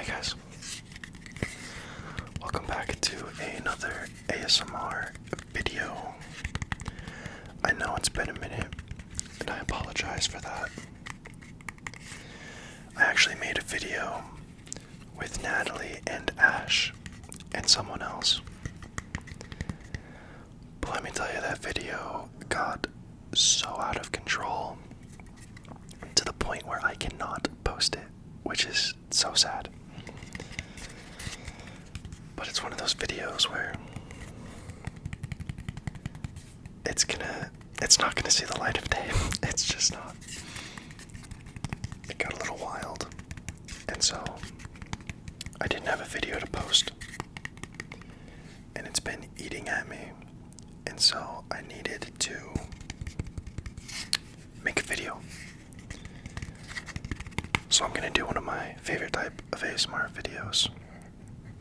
guys, welcome back to another ASMR video. I know it's been a minute, and I apologize for that. I actually made a video with Natalie and Ash and someone else. But let me tell you, that video got so out of control to the point where I cannot post it, which is so sad. But it's one of those videos where it's not gonna see the light of day. It's just not. It got a little wild, and so I didn't have a video to post, and it's been eating at me, and so I needed to make a video. So I'm gonna do one of my favorite type of ASMR videos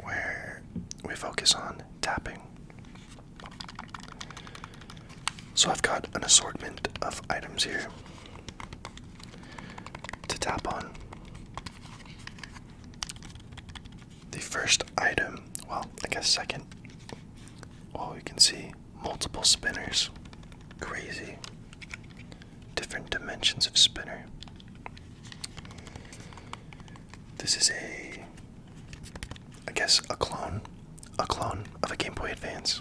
where we focus on tapping. So I've got an assortment of items here to tap on. The first item, well, I guess second, you can see multiple spinners. Crazy. Different dimensions of spinner. This is I guess a clone of a Game Boy Advance.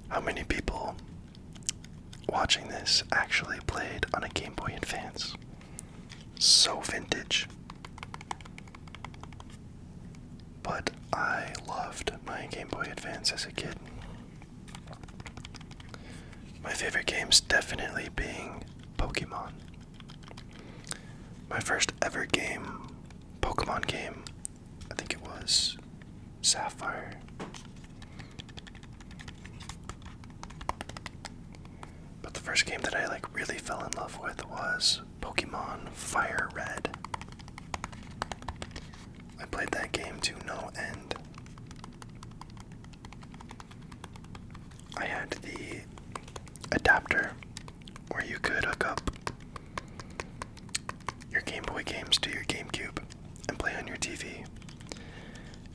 How many people watching this actually played on a Game Boy Advance? So vintage. But I loved my Game Boy Advance as a kid. My favorite games definitely being Pokemon. My first ever Pokemon game, I think it was Sapphire. But the first game that I really fell in love with was Pokemon Fire Red. I played that game to no end. I had the adapter where you could hook up your Game Boy games to your GameCube and play on your TV.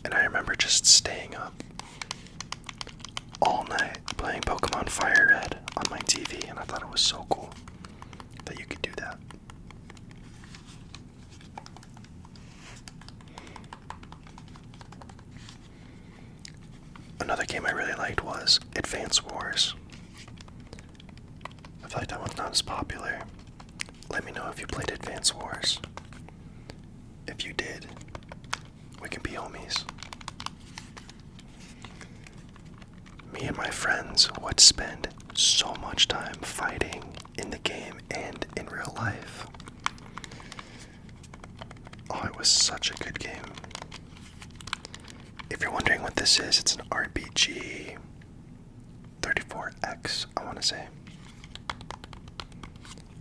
And I remember just staying up all night playing Pokemon Fire Red on my TV, and I thought it was so cool that you could do that. Another game I really liked was Advance Wars. I feel like that one's not as popular. Let me know if you played Advance Wars. If you did, we can be homies. Me and my friends would spend so much time fighting in the game and in real life. Oh, it was such a good game. If you're wondering what this is, it's an RPG 34X, I want to say.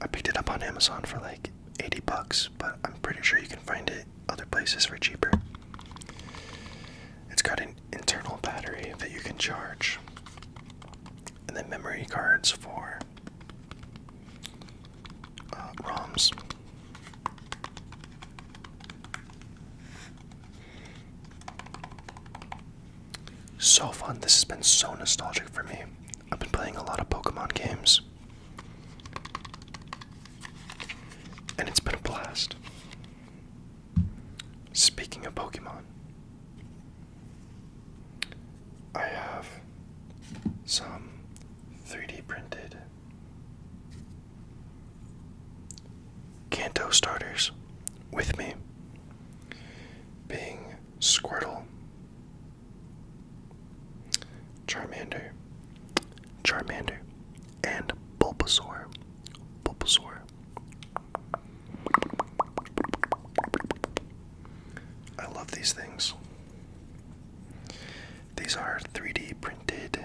I picked it up on Amazon for like $80, but I'm pretty sure you can find it other places for cheaper. It's got an internal battery that you can charge, and then memory cards for ROMs. So fun. This has been so nostalgic for me. I've been playing a lot of Pokemon games, and it's been a blast. Speaking of Pokemon, I have some 3D printed Kanto starters with me, being Squirtle, Charmander, and Bulbasaur. I love these things. These are 3D printed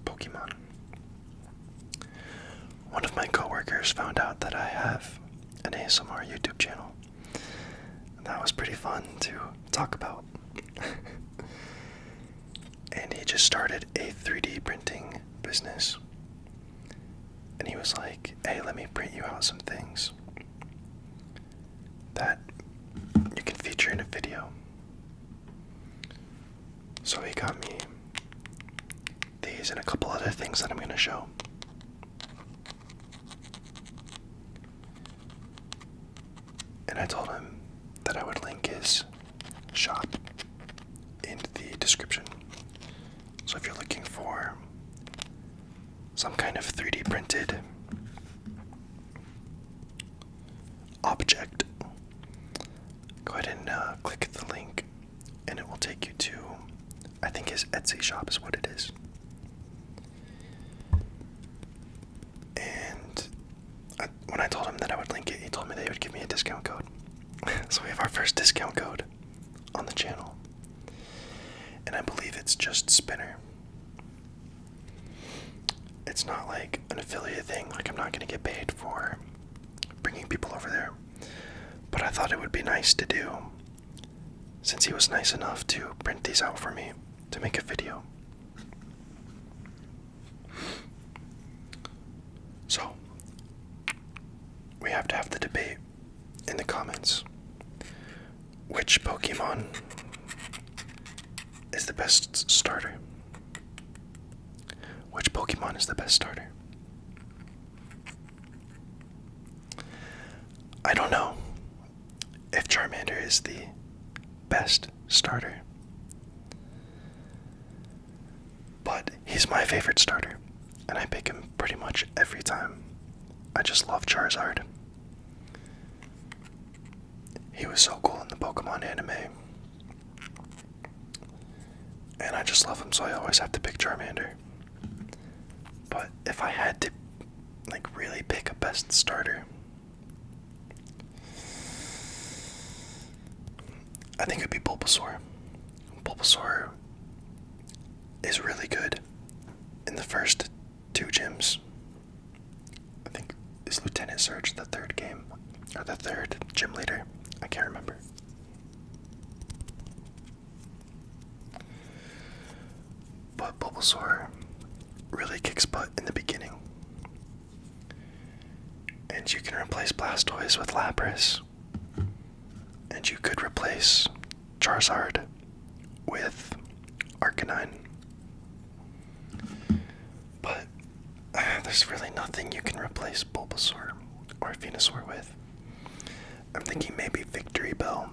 Pokemon. One of my coworkers found out that I have an ASMR YouTube channel. That was pretty fun to talk about. And he just started a 3D printing business. And he was like, hey, let me print you out some things. that you can feature in a video. So he got me these and a couple other things that I'm going to show. And I told him that I would link his shop in the description. So if you're looking for some kind of 3D printed object, go ahead and click the link and it will take you to, I think his Etsy shop is what it is. And when I told him that I would link it, he told me they would give me a discount code. So we have our first discount code on the channel. And I believe it's just Spinner. It's not like an affiliate thing, like I'm not going to get paid for bringing people over there. But I thought it would be nice to do, since he was nice enough to print these out for me to make a video. So, we have to have the debate in the comments. Which Pokemon is the best starter? Which Pokemon is the best starter? I don't know if Charmander is the best starter, but he's my favorite starter, and I pick him pretty much every time. I just love Charizard. He was so cool in the Pokemon anime, and I just love him, so I always have to pick Charmander. But if I had to, like, really pick a best starter, I think it'd be Bulbasaur. Bulbasaur is really good in the first 2 gyms. I think is Lieutenant Surge the third game, or the third gym leader. I can't remember. But Bulbasaur really kicks butt in the beginning. And you can replace Blastoise with Lapras. And you could replace Charizard with Arcanine. But there's really nothing you can replace Bulbasaur or Venusaur with. I'm thinking maybe Victory Bell.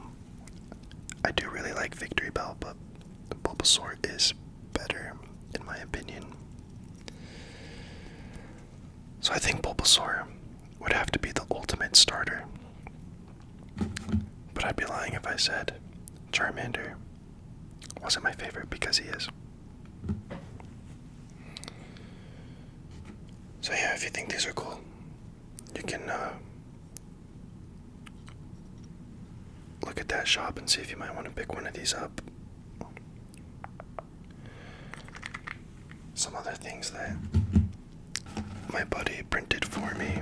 I do really like Victory Bell, but Bulbasaur is better, in my opinion. So I think Bulbasaur would have to be the ultimate starter. But I'd be lying if I said Charmander wasn't my favorite, because he is. So yeah, if you think these are cool, you can look at that shop and see if you might want to pick one of these up. Some other things that my buddy printed for me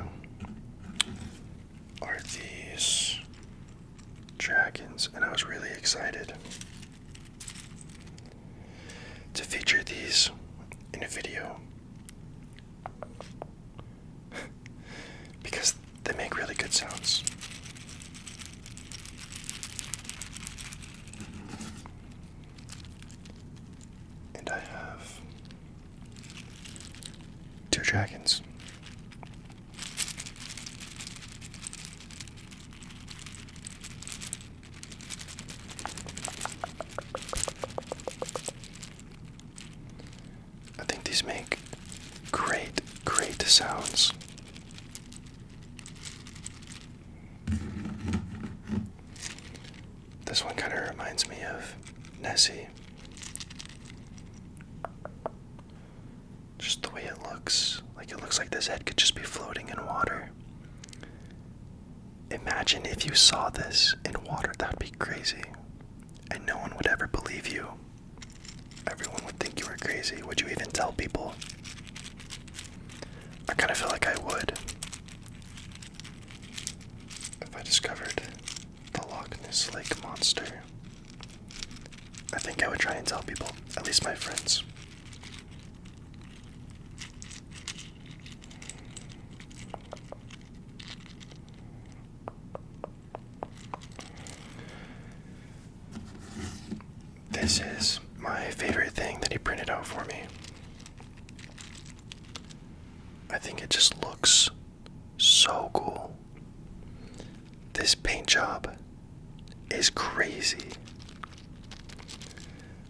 are these dragons, and I was really excited to feature these in a video because they make really good sounds. And I have 2 dragons. I think these make great sounds. This one kind of reminds me of Nessie. Just the way it looks. Like, it looks like this head could just be floating in water. Imagine if you saw this in water. That'd be crazy. And no one would ever believe you. Everyone would think you were crazy. Would you even tell people? I kind of feel like I would. If I discovered the Loch Ness Lake monster, I think I would try and tell people, at least my friends. This is my favorite thing that he printed out for me. I think it just looks so cool. This paint job is crazy.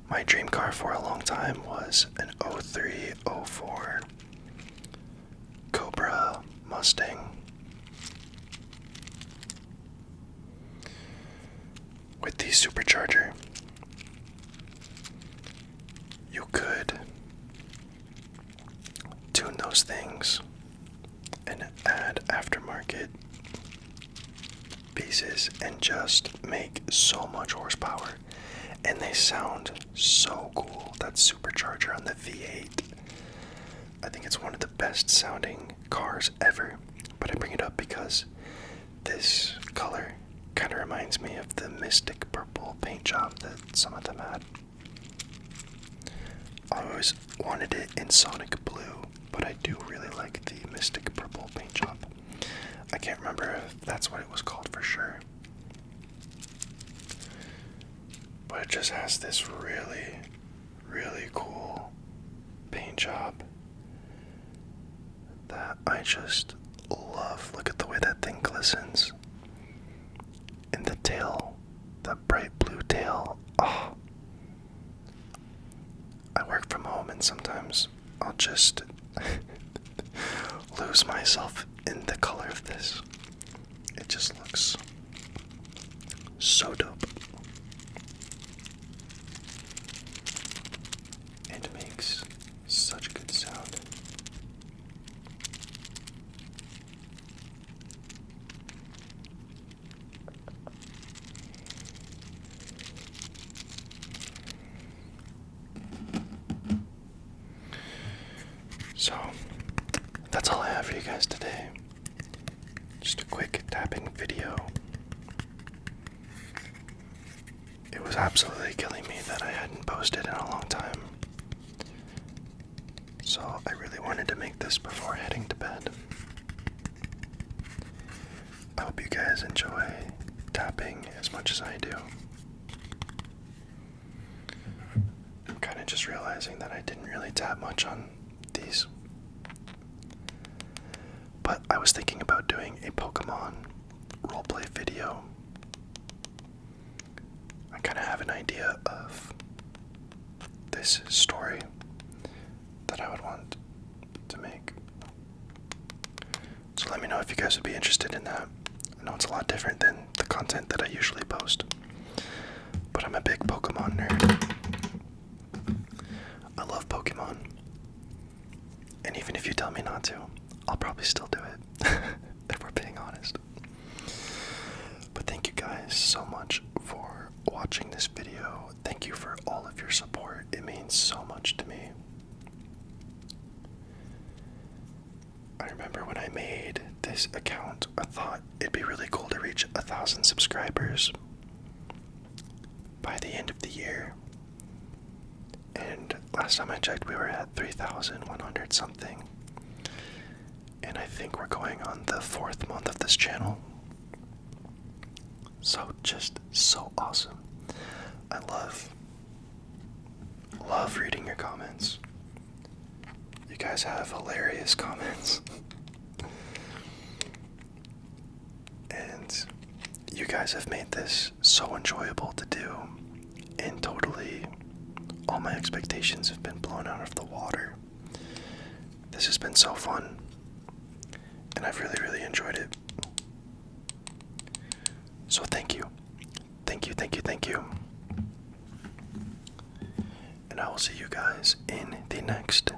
My dream car for a long time was an 0304 Cobra Mustang. With the supercharger, you could tune those things and add aftermarket pieces and just make so much horsepower. And they sound so cool. That supercharger on the V8. I think it's one of the best sounding cars ever. But I bring it up because this color kind of reminds me of the Mystic Purple paint job that some of them had. I always wanted it in Sonic Blue, but I do really like the Mystic Purple paint job. I can't remember if that's what it was called for sure. But it just has this really, really cool paint job that I just love. Look at the way that thing glistens. And the tail, the bright blue tail. Oh. I work from home and sometimes I'll just lose myself in the color of this. It just looks so dope. And makes such a good sound. So, that's all I have for you guys today. Just a quick tapping video. It was absolutely killing me that I hadn't posted in a long time. So, I really wanted to make this before heading to bed. I hope you guys enjoy tapping as much as I do. I'm kind of just realizing that I didn't really tap much on these. But I was thinking about doing a Pokemon roleplay video. I kind of have an idea of this story that I would want to make. So let me know if you guys would be interested in that. I know it's a lot different than the content that I usually post, but I'm a big Pokemon nerd. I love Pokemon. And even if you tell me not to, I'll probably still do it, if we're being honest. But thank you guys so much for watching this video. Thank you for all of your support. It means so much to me. I remember when I made this account, I thought it'd be really cool to reach 1,000 subscribers by the end of the year. And last time I checked, we were at 3,100 something. And I think we're going on the 4th month of this channel. So just so awesome. I love reading your comments. You guys have hilarious comments. And you guys have made this so enjoyable to do. And totally, all my expectations have been blown out of the water. This has been so fun. And I've really, really enjoyed it. So thank you. Thank you, thank you, thank you. And I will see you guys in the next